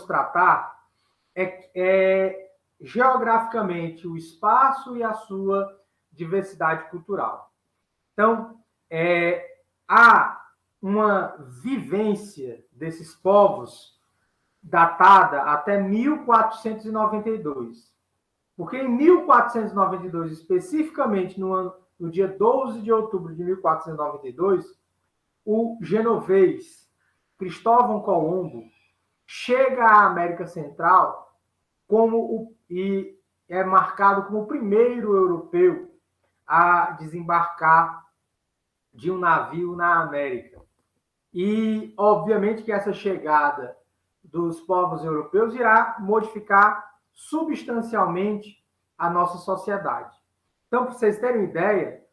tratar é geograficamente o espaço e a sua diversidade cultural. Então, há uma vivência desses povos datada até 1492. Porque em 1492, especificamente no dia 12 de outubro de 1492, o genovês Cristóvão Colombo chega à América Central e é marcado como o primeiro europeu a desembarcar de um navio na América. E, obviamente, que essa chegada dos povos europeus irá modificar substancialmente a nossa sociedade. Então, para vocês terem ideia,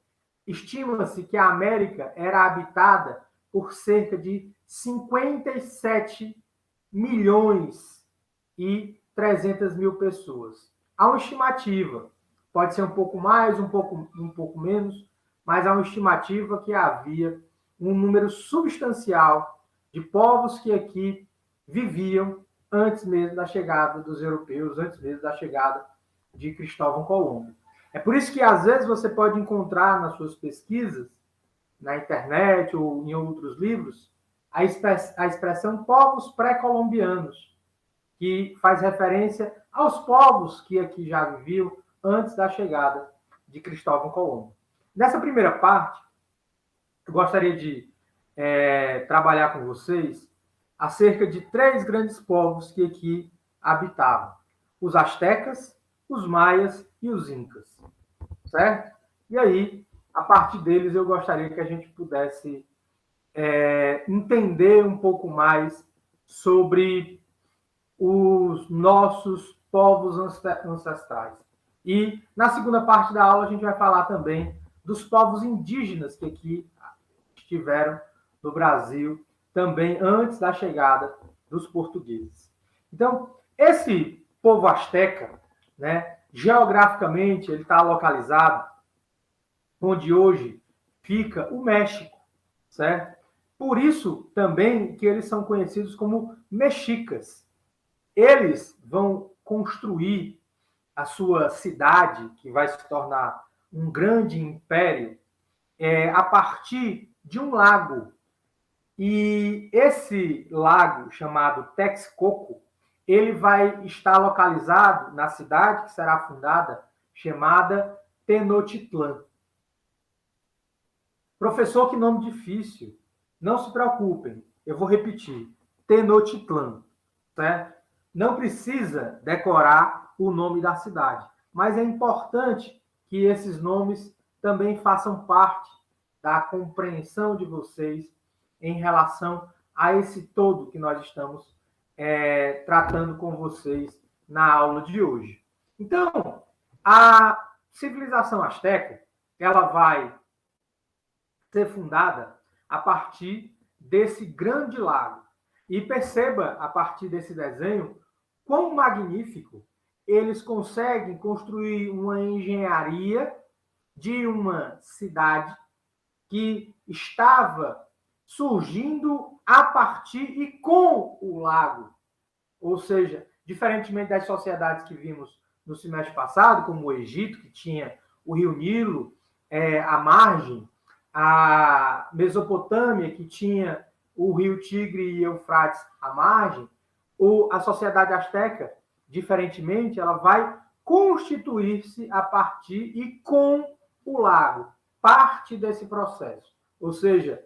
estima-se que a América era habitada por cerca de 57 milhões e 300 mil pessoas. Há uma estimativa, pode ser um pouco mais, um pouco menos, mas há uma estimativa que havia um número substancial de povos que aqui viviam antes mesmo da chegada dos europeus, antes mesmo da chegada de Cristóvão Colombo. É por isso que, às vezes, você pode encontrar nas suas pesquisas, na internet ou em outros livros, a expressão povos pré-colombianos, que faz referência aos povos que aqui já viviam antes da chegada de Cristóvão Colombo. Nessa primeira parte, eu gostaria de trabalhar com vocês acerca de 3 grandes povos que aqui habitavam: os astecas, os maias e os incas, certo? E aí, a partir deles, eu gostaria que a gente pudesse entender um pouco mais sobre os nossos povos ancestrais. E, na segunda parte da aula, a gente vai falar também dos povos indígenas que aqui estiveram no Brasil, também antes da chegada dos portugueses. Então, esse povo asteca, né, geograficamente, ele está localizado onde hoje fica o México, certo? Por isso também que eles são conhecidos como mexicas. Eles vão construir a sua cidade, que vai se tornar um grande império, a partir de um lago. E esse lago, chamado Texcoco, ele vai estar localizado na cidade que será fundada, chamada Tenochtitlán. Professor, que nome difícil. Não se preocupem, eu vou repetir. Tenochtitlán, certo? Não precisa decorar o nome da cidade, mas é importante que esses nomes também façam parte da compreensão de vocês em relação a esse todo que nós estamos tratando com vocês na aula de hoje. Então, a civilização asteca, ela vai ser fundada a partir desse grande lago. E perceba, a partir desse desenho, quão magnífico eles conseguem construir uma engenharia de uma cidade que estava surgindo a partir e com o lago. Ou seja, diferentemente das sociedades que vimos no semestre passado, como o Egito, que tinha o rio Nilo, a margem, a Mesopotâmia, que tinha o rio Tigre e Eufrates à margem, a sociedade asteca, diferentemente, ela vai constituir-se a partir e com o lago, parte desse processo. Ou seja,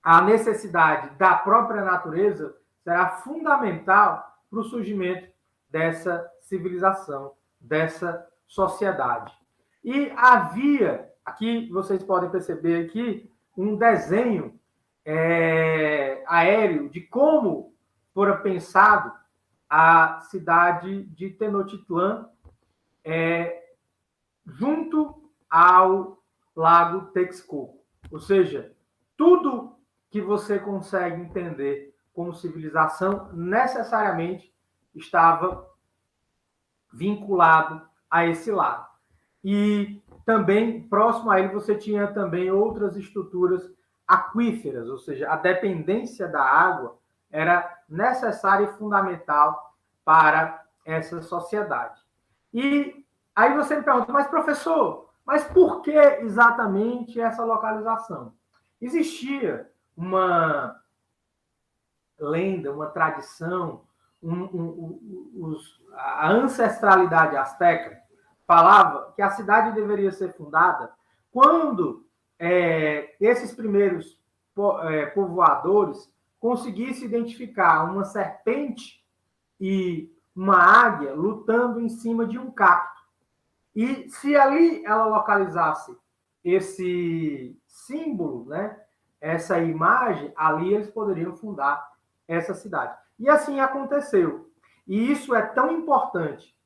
a necessidade da própria natureza será fundamental para o surgimento dessa civilização, dessa sociedade. E havia, aqui vocês podem perceber aqui, um desenho aéreo de como fora pensado a cidade de Tenochtitlán junto ao lago Texcoco. Ou seja, tudo que você consegue entender como civilização necessariamente estava vinculado a esse lago. E também, próximo a ele, você tinha também outras estruturas aquíferas, ou seja, a dependência da água era necessária e fundamental para essa sociedade. E aí você me pergunta, mas professor, mas por que exatamente essa localização? Existia uma lenda, uma tradição, a ancestralidade asteca falava que a cidade deveria ser fundada quando esses primeiros povoadores conseguissem identificar uma serpente e uma águia lutando em cima de um cacto. E se ali ela localizasse esse símbolo, né, essa imagem, ali eles poderiam fundar essa cidade. E assim aconteceu. E isso é tão importante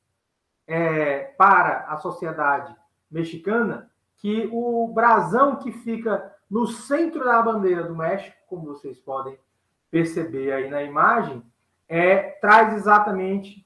para a sociedade mexicana que o brasão que fica no centro da bandeira do México, como vocês podem perceber aí na imagem, traz exatamente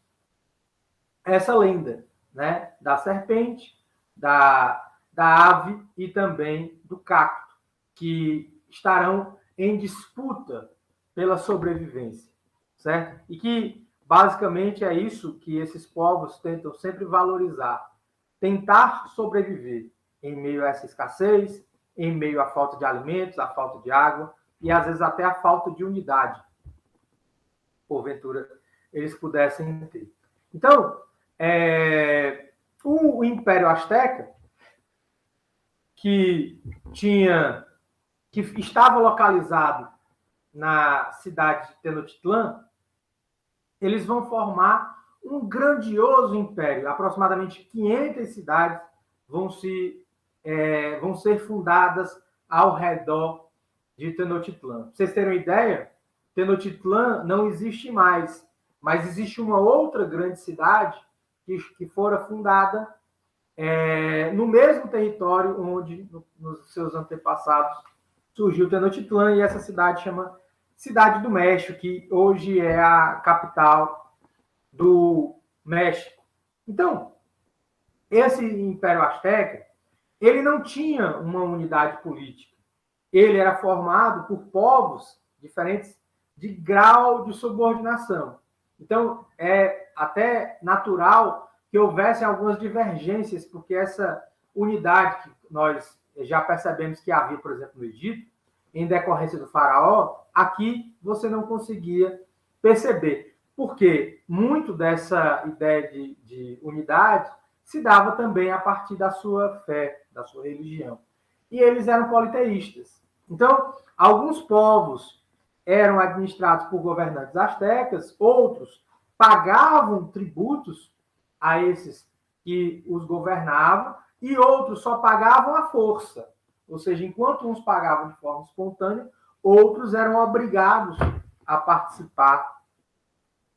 essa lenda, né, da serpente, da ave e também do cacto, que estarão em disputa pela sobrevivência, certo? E que, basicamente, é isso que esses povos tentam sempre valorizar, tentar sobreviver em meio a essa escassez, em meio à falta de alimentos, à falta de água e, às vezes, até à falta de unidade, porventura, eles pudessem ter. Então, o Império Azteca, que estava localizado na cidade de Tenochtitlán, eles vão formar um grandioso império. Aproximadamente 500 cidades vão ser fundadas ao redor de Tenochtitlán. Para vocês terem uma ideia, Tenochtitlán não existe mais, mas existe uma outra grande cidade que fora fundada no mesmo território onde, nos seus antepassados, surgiu Tenochtitlán, e essa cidade chama Cidade do México, que hoje é a capital do México. Então, esse Império Azteca, ele não tinha uma unidade política. Ele era formado por povos diferentes de grau de subordinação. Então, é até natural que houvessem algumas divergências, porque essa unidade que nós já percebemos que havia, por exemplo, no Egito, em decorrência do faraó, aqui você não conseguia perceber, porque muito dessa ideia de unidade se dava também a partir da sua fé, da sua religião. E eles eram politeístas. Então, alguns povos eram administrados por governantes astecas, outros pagavam tributos a esses que os governavam, e outros só pagavam à força. Ou seja, enquanto uns pagavam de forma espontânea, outros eram obrigados a participar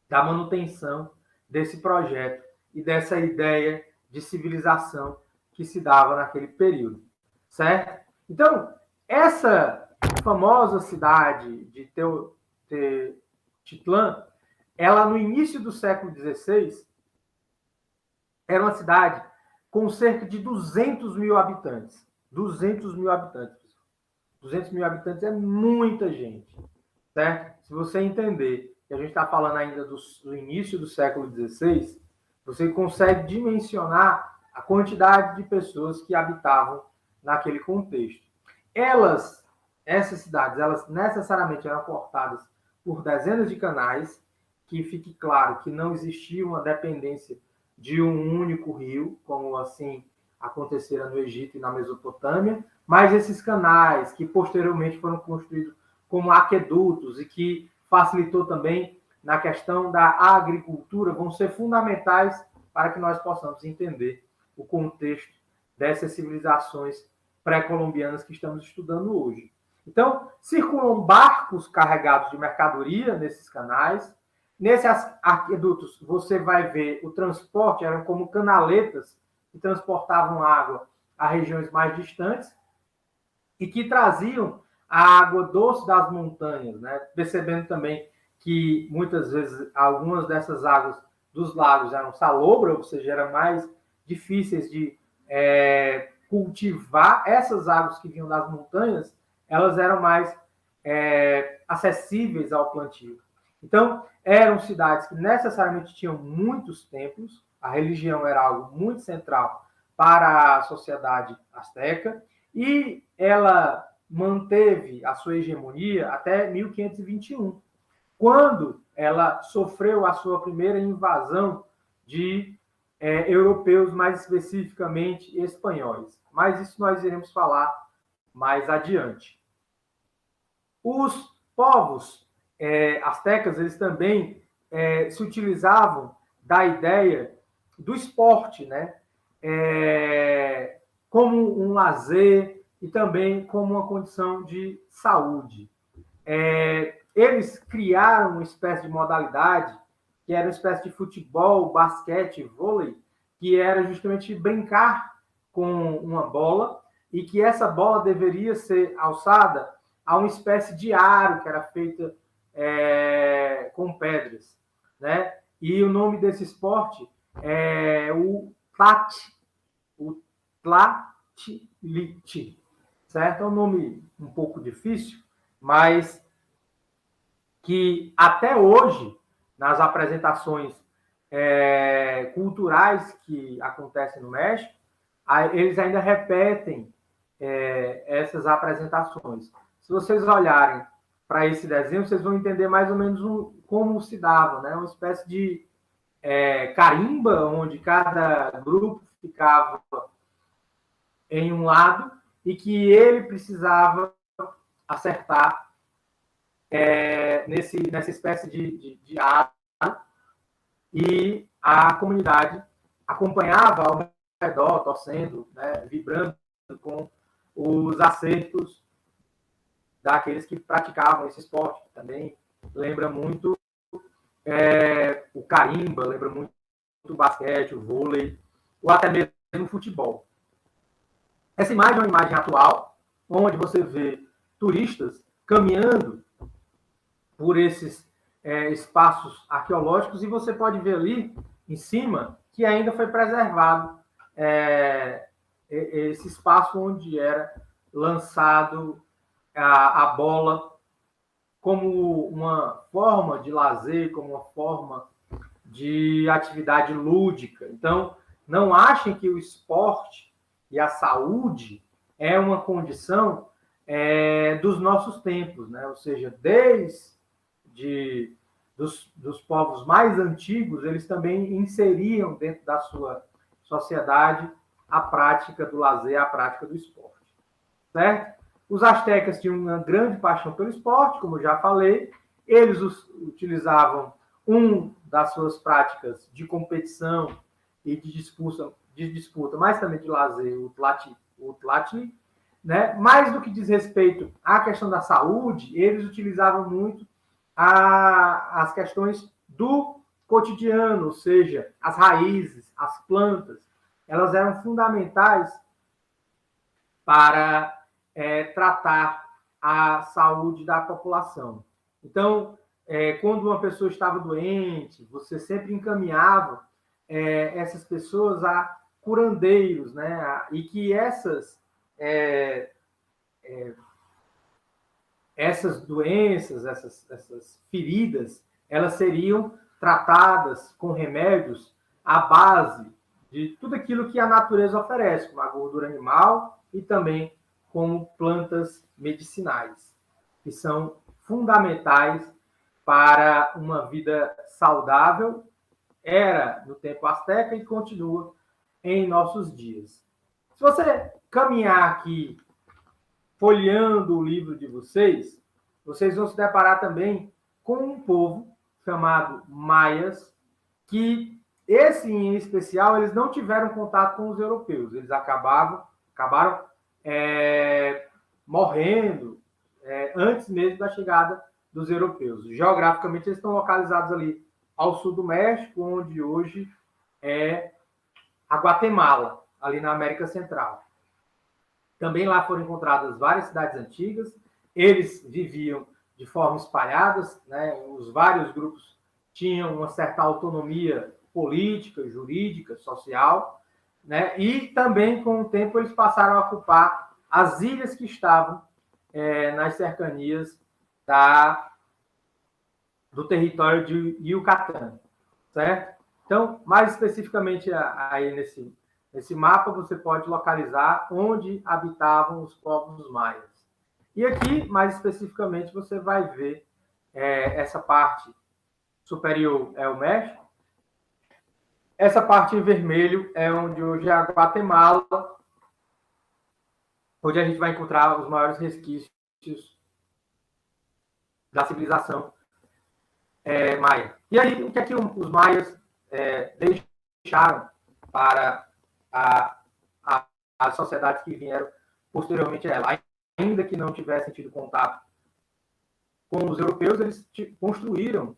da manutenção desse projeto e dessa ideia de civilização que se dava naquele período, certo? Então, essa famosa cidade de Tenochtitlán, ela no início do século XVI, era uma cidade com cerca de 200 mil habitantes. 200 mil habitantes. 200 mil habitantes é muita gente, certo? Se você entender que a gente está falando ainda do início do século XVI, você consegue dimensionar a quantidade de pessoas que habitavam naquele contexto. Essas cidades, elas necessariamente eram cortadas por dezenas de canais, que fique claro que não existia uma dependência de um único rio, como assim acontecera no Egito e na Mesopotâmia, mas esses canais que posteriormente foram construídos como aquedutos e que facilitou também na questão da agricultura, vão ser fundamentais para que nós possamos entender o contexto dessas civilizações pré-colombianas que estamos estudando hoje. Então, circulam barcos carregados de mercadoria nesses canais. Nesses aquedutos, você vai ver o transporte, eram como canaletas que transportavam água a regiões mais distantes e que traziam a água doce das montanhas, né? Percebendo também que muitas vezes algumas dessas águas dos lagos eram salobras, ou seja, eram mais difíceis de cultivar. Essas águas que vinham das montanhas, elas eram mais acessíveis ao plantio. Então, eram cidades que necessariamente tinham muitos templos, a religião era algo muito central para a sociedade asteca, e ela manteve a sua hegemonia até 1521, quando ela sofreu a sua primeira invasão de europeus, mais especificamente espanhóis. Mas isso nós iremos falar mais adiante. Os povos astecas, eles também se utilizavam da ideia do esporte, né? Como um lazer e também como uma condição de saúde. Eles criaram uma espécie de modalidade que era uma espécie de futebol, basquete, vôlei, que era justamente brincar com uma bola e que essa bola deveria ser alçada a uma espécie de aro que era feita com pedras, né? E o nome desse esporte é o tlatilite, certo? É um nome um pouco difícil, mas que até hoje, nas apresentações culturais que acontecem no México, eles ainda repetem essas apresentações. Se vocês olharem para esse desenho, vocês vão entender mais ou menos como se dava, né? Uma espécie de carimba, onde cada grupo ficava em um lado e que ele precisava acertar nessa espécie de aro, e a comunidade acompanhava ao redor, torcendo, né, vibrando com os acertos daqueles que praticavam esse esporte. Também lembra muito o carimba, lembra muito o basquete, o vôlei, ou até mesmo o futebol. Essa imagem é uma imagem atual, onde você vê turistas caminhando por esses espaços arqueológicos, e você pode ver ali em cima que ainda foi preservado esse espaço onde era lançado a bola como uma forma de lazer, como uma forma de atividade lúdica. Então, não achem que o esporte e a saúde é uma condição dos nossos tempos, né? Ou seja, desde dos povos mais antigos, eles também inseriam dentro da sua sociedade a prática do lazer, a prática do esporte, certo? Os astecas tinham uma grande paixão pelo esporte, como já falei. Eles utilizavam das suas práticas de competição e de disputa, mas também de lazer, o tlatli, né? Mais do que diz respeito à questão da saúde, eles utilizavam muito as questões do cotidiano, ou seja, as raízes, as plantas, elas eram fundamentais para tratar a saúde da população. Então, quando uma pessoa estava doente, você sempre encaminhava essas pessoas a curandeiros, né? E que essas doenças, essas feridas, elas seriam tratadas com remédios à base de tudo aquilo que a natureza oferece, como a gordura animal e também como plantas medicinais, que são fundamentais para uma vida saudável. Era no tempo asteca e continua em nossos dias. Se você caminhar aqui folheando o livro de vocês, vocês vão se deparar também com um povo chamado Maias, que esse em especial, eles não tiveram contato com os europeus, eles acabaram morrendo antes mesmo da chegada dos europeus. Geograficamente, eles estão localizados ali ao sul do México, onde hoje é a Guatemala, ali na América Central. Também lá foram encontradas várias cidades antigas. Eles viviam de forma espalhadas, né? Os vários grupos tinham uma certa autonomia política, jurídica, social, né? E também, com o tempo, eles passaram a ocupar as ilhas que estavam nas cercanias do território de Yucatán, certo? Então, mais especificamente aí nesse mapa, você pode localizar onde habitavam os povos maias. E aqui, mais especificamente, você vai ver essa parte superior é o México. Essa parte em vermelho é onde hoje é a Guatemala, onde a gente vai encontrar os maiores resquícios da civilização maia. E aí, o que é que os maias deixaram para as sociedades que vieram posteriormente a ela? Ainda que não tivessem tido contato com os europeus, eles construíram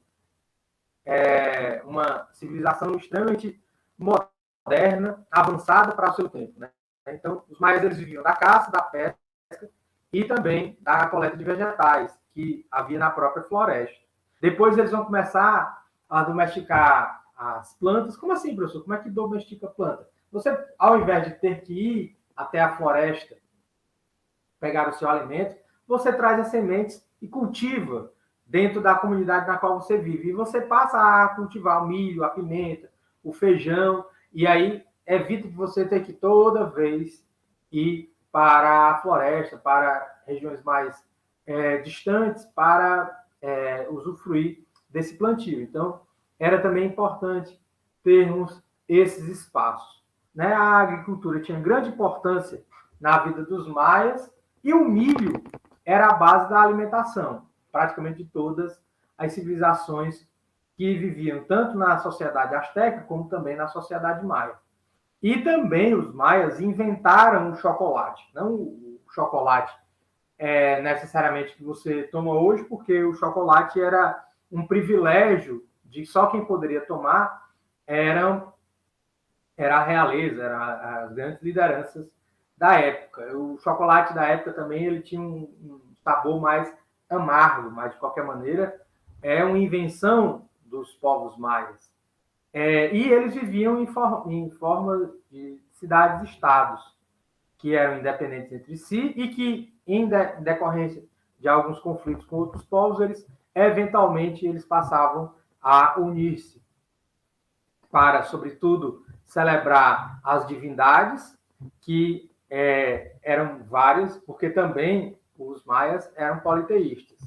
uma civilização extremamente moderna, avançada para o seu tempo, né? Então, os maias eles viviam da caça, da pesca e também da coleta de vegetais que havia na própria floresta. Depois eles vão começar a domesticar as plantas. Como assim, professor? Como é que domestica planta? Você, ao invés de ter que ir até a floresta pegar o seu alimento, você traz as sementes e cultiva dentro da comunidade na qual você vive. E você passa a cultivar o milho, a pimenta, o feijão, e aí evita que você tenha que toda vez ir para a floresta, para regiões mais distantes, para usufruir desse plantio. Então, era também importante termos esses espaços, né? A agricultura tinha grande importância na vida dos maias e o milho era a base da alimentação, praticamente de todas as civilizações que viviam tanto na sociedade asteca como também na sociedade maia. E também os maias inventaram o chocolate, não o chocolate necessariamente que você toma hoje, porque o chocolate era um privilégio de só quem poderia tomar era a realeza, eram as grandes lideranças da época. O chocolate da época também ele tinha um sabor mais amargo, mas de qualquer maneira é uma invenção dos povos maias. E eles viviam em forma de cidades-estados, que eram independentes entre si e que, em decorrência de alguns conflitos com outros povos, eventualmente eles passavam a unir-se para, sobretudo, celebrar as divindades, que eram várias, porque também os maias eram politeístas.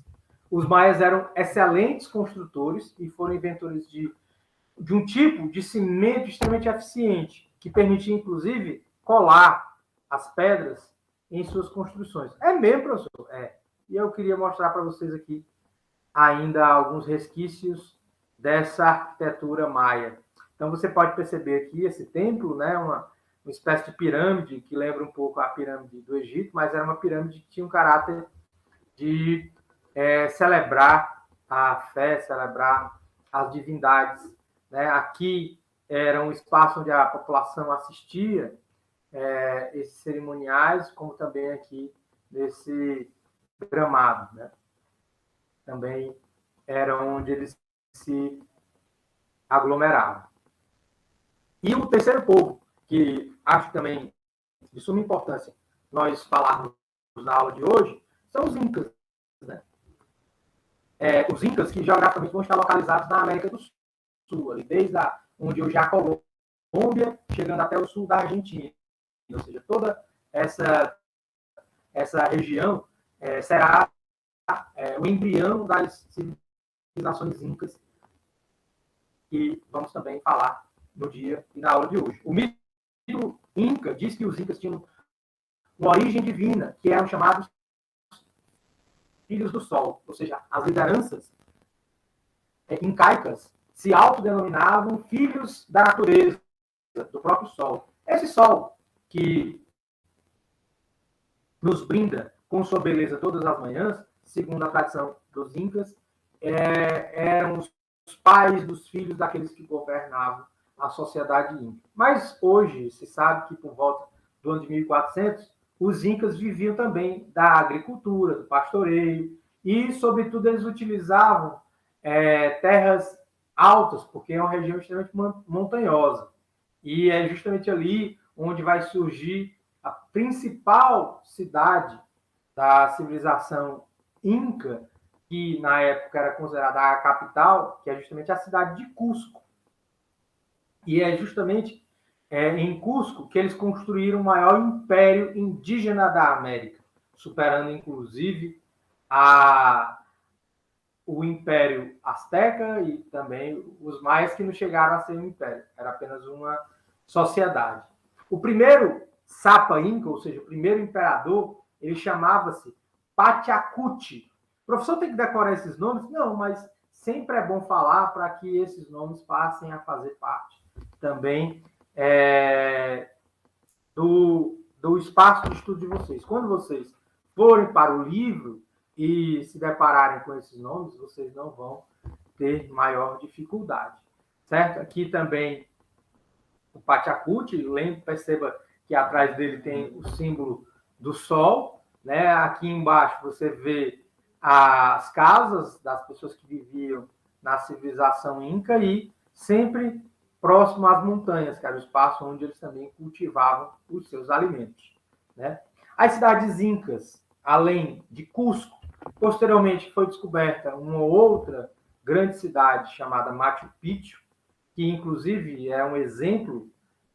Os maias eram excelentes construtores e foram inventores de um tipo de cimento extremamente eficiente, que permitia, inclusive, colar as pedras em suas construções. É mesmo, professor? E eu queria mostrar para vocês aqui ainda alguns resquícios dessa arquitetura maia. Então, você pode perceber aqui esse templo, né, uma espécie de pirâmide que lembra um pouco a pirâmide do Egito, mas era uma pirâmide que tinha um caráter de celebrar a fé, celebrar as divindades, né? Aqui era um espaço onde a população assistia esses cerimoniais, como também aqui nesse gramado, né? Também era onde eles se aglomeravam. E o terceiro povo, que acho também de suma importância nós falarmos na aula de hoje, são os Incas, né? Os Incas que geograficamente vão estar localizados na América do Sul, ali, desde onde hoje é a Colômbia, chegando até o sul da Argentina. Ou seja, toda essa região será o embrião das civilizações incas, que vamos também falar no dia e na aula de hoje. O mito inca diz que os incas tinham uma origem divina, que eram chamados filhos do sol, ou seja, as lideranças incaicas se autodenominavam filhos da natureza, do próprio sol. Esse sol que nos brinda com sua beleza todas as manhãs, segundo a tradição dos incas, eram os pais dos filhos daqueles que governavam a sociedade inca. Mas hoje se sabe que por volta do ano de 1400, os incas viviam também da agricultura, do pastoreio, e, sobretudo, eles utilizavam terras altas, porque é uma região extremamente montanhosa. E é justamente ali onde vai surgir a principal cidade da civilização inca, que na época era considerada a capital, que é justamente a cidade de Cusco. E é justamente em Cusco que eles construíram o maior império indígena da América, superando inclusive o Império Azteca e também os maias, que não chegaram a ser um império, era apenas uma sociedade. O primeiro Sapa Inca, ou seja, o primeiro imperador, ele chamava-se Pachacuti. O professor tem que decorar esses nomes? Não, mas sempre é bom falar para que esses nomes passem a fazer parte também do espaço de estudo de vocês. Quando vocês forem para o livro e se depararem com esses nomes, vocês não vão ter maior dificuldade, certo? Aqui também o Pachacuti, perceba que atrás dele tem o símbolo do sol, né? Aqui embaixo você vê as casas das pessoas que viviam na civilização inca e sempre próximo às montanhas, que era o espaço onde eles também cultivavam os seus alimentos, né? As cidades incas, além de Cusco, posteriormente foi descoberta uma outra grande cidade chamada Machu Picchu, que inclusive é um exemplo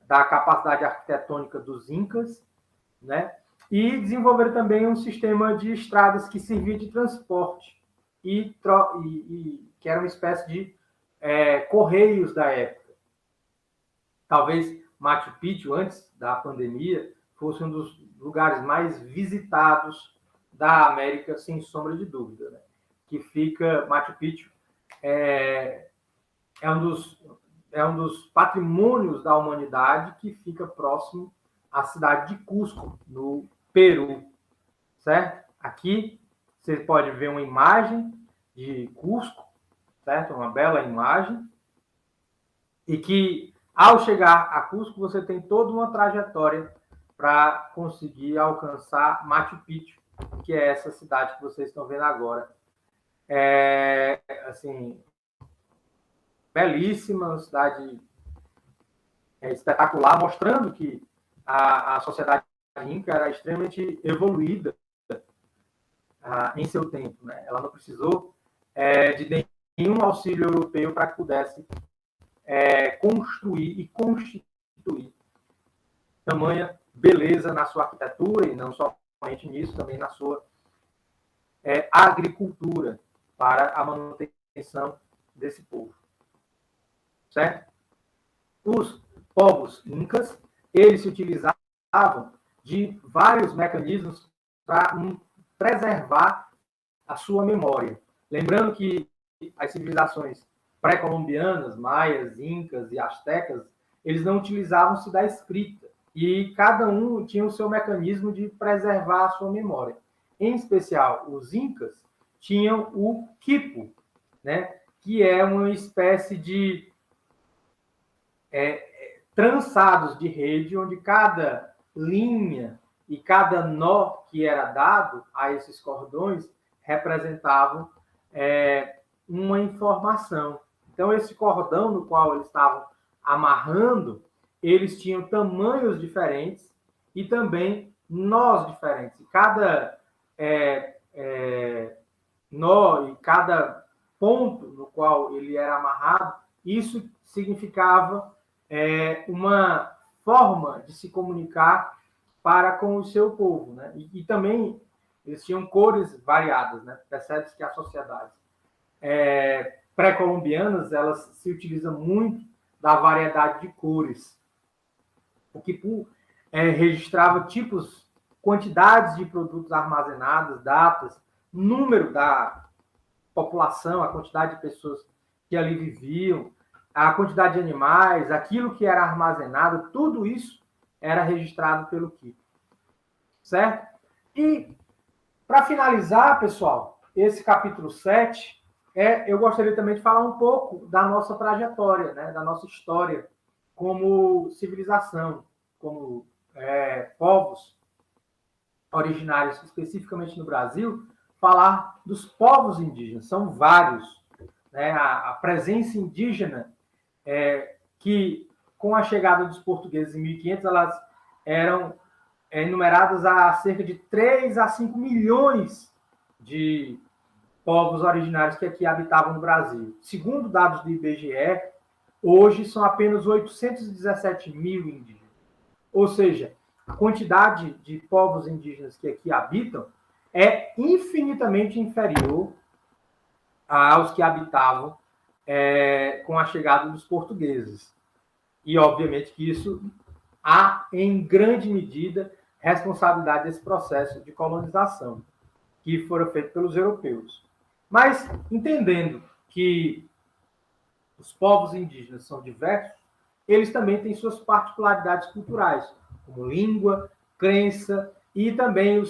da capacidade arquitetônica dos incas, né? E desenvolveram também um sistema de estradas que servia de transporte e que era uma espécie de correios da época. Talvez Machu Picchu, antes da pandemia, fosse um dos lugares mais visitados da América, sem sombra de dúvida, né? Que fica, Machu Picchu é um dos patrimônios da humanidade que fica próximo à cidade de Cusco, no Peru, certo? Aqui você pode ver uma imagem de Cusco, certo? Uma bela imagem, e que ao chegar a Cusco você tem toda uma trajetória para conseguir alcançar Machu Picchu, que é essa cidade que vocês estão vendo agora. Assim, belíssima, uma cidade espetacular, mostrando que a sociedade inca era extremamente evoluída em seu tempo, né? Ela não precisou de nenhum auxílio europeu para que pudesse construir e constituir tamanha beleza na sua arquitetura, e não somente nisso, também na sua agricultura para a manutenção desse povo, certo? Os povos incas, eles se utilizavam de vários mecanismos para preservar a sua memória. Lembrando que as civilizações pré-colombianas, maias, incas e astecas, eles não utilizavam-se da escrita, e cada um tinha o seu mecanismo de preservar a sua memória. Em especial, os incas tinham o quipu, né, que é uma espécie de trançados de rede, onde cada linha e cada nó que era dado a esses cordões representavam uma informação. Então, esse cordão no qual eles estavam amarrando, eles tinham tamanhos diferentes e também nós diferentes. E cada nó e cada ponto no qual ele era amarrado, isso significava uma forma de se comunicar para com o seu povo, né? E também eles tinham cores variadas, né? Percebe-se que as sociedades pré-colombianas, elas se utilizam muito da variedade de cores. O Quipu registrava tipos, quantidades de produtos armazenados, datas, número da população, a quantidade de pessoas que ali viviam, a quantidade de animais, aquilo que era armazenado, tudo isso era registrado pelo Quipu, certo? E, para finalizar, pessoal, esse capítulo 7, eu gostaria também de falar um pouco da nossa trajetória, né, da nossa história como civilização, como povos originários, especificamente no Brasil, falar dos povos indígenas. São vários, né? A presença indígena, que com a chegada dos portugueses em 1500, elas eram enumeradas a cerca de 3 a 5 milhões de povos originários que aqui habitavam no Brasil. Segundo dados do IBGE, hoje são apenas 817 mil indígenas. Ou seja, a quantidade de povos indígenas que aqui habitam é infinitamente inferior aos que habitavam com a chegada dos portugueses. E, obviamente, que isso há, em grande medida, responsabilidade desse processo de colonização, que foram feitos pelos europeus. Mas, entendendo que os povos indígenas são diversos, eles também têm suas particularidades culturais, como língua, crença e também a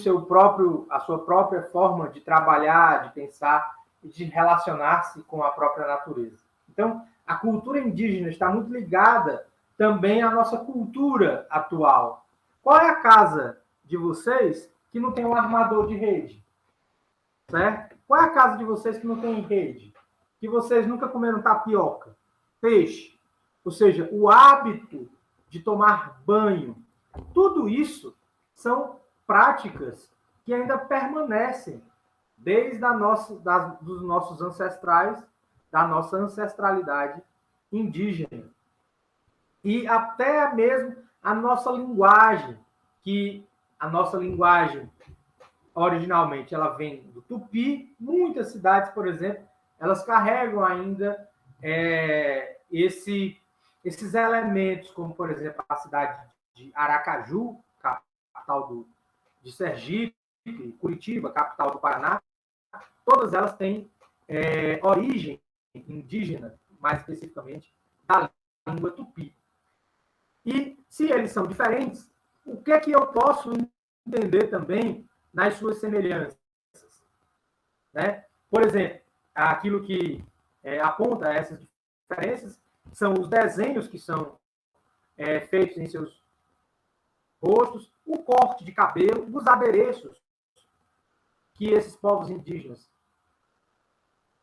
sua própria forma de trabalhar, de pensar e de relacionar-se com a própria natureza. Então, a cultura indígena está muito ligada também à nossa cultura atual. Qual é a casa de vocês que não tem um armador de rede? Certo? Qual é a casa de vocês que não tem rede? Que vocês nunca comeram tapioca, peixe? Ou seja, o hábito de tomar banho. Tudo isso são práticas que ainda permanecem desde dos nossos ancestrais, da nossa ancestralidade indígena. E até mesmo a nossa linguagem, que a nossa linguagem, originalmente, ela vem do Tupi. Muitas cidades, por exemplo, elas carregam ainda esses elementos, como, por exemplo, a cidade de Aracaju, capital de Sergipe, Curitiba, capital do Paraná. Todas elas têm origem indígena, mais especificamente, da língua tupi. E, se eles são diferentes, o que é que eu posso entender também nas suas semelhanças? Né? Por exemplo, aquilo que aponta essas diferenças são os desenhos que são feitos em seus rostos, o corte de cabelo, os adereços que esses povos indígenas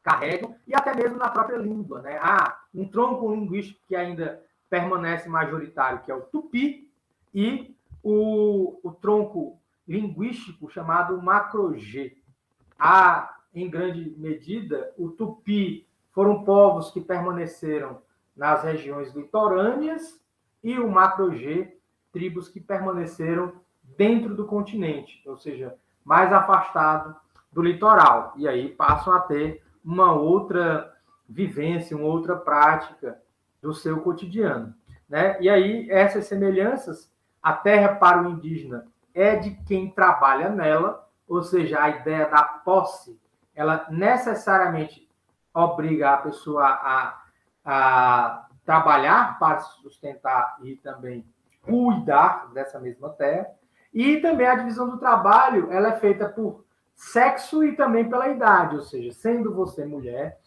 carregam, e até mesmo na própria língua. Né? Há um tronco linguístico que ainda permanece majoritário, que é o tupi, e o tronco linguístico chamado macro-G. Há, em grande medida, o tupi foram povos que permaneceram nas regiões litorâneas, e o macro-G, tribos que permaneceram dentro do continente, ou seja, mais afastado do litoral. E aí passam a ter uma outra vivência, uma outra prática do seu cotidiano. Né? E aí, essas semelhanças, a terra para o indígena é de quem trabalha nela, ou seja, a ideia da posse, ela necessariamente obriga a pessoa a trabalhar para se sustentar e também cuidar dessa mesma terra. E também a divisão do trabalho, ela é feita por sexo e também pela idade, ou seja, sendo você mulher,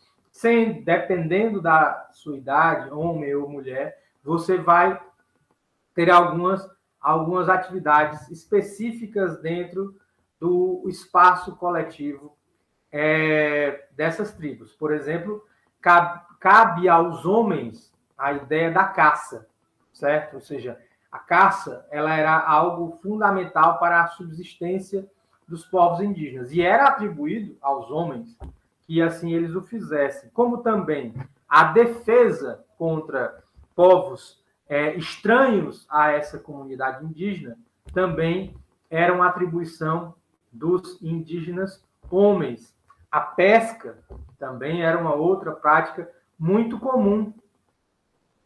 dependendo da sua idade, homem ou mulher, você vai ter algumas atividades específicas dentro do espaço coletivo dessas tribos. Por exemplo, cabe aos homens a ideia da caça, certo? Ou seja, a caça ela era algo fundamental para a subsistência dos povos indígenas, e era atribuído aos homens que assim eles o fizessem, como também a defesa contra povos estranhos a essa comunidade indígena também era uma atribuição dos indígenas homens. A pesca também era uma outra prática muito comum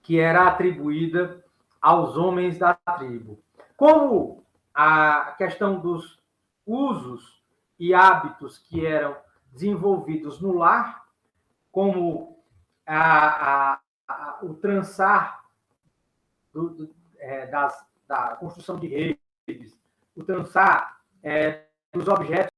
que era atribuída aos homens da tribo. Como a questão dos usos e hábitos que eram desenvolvidos no lar, como o trançar da construção de redes, o trançar dos objetos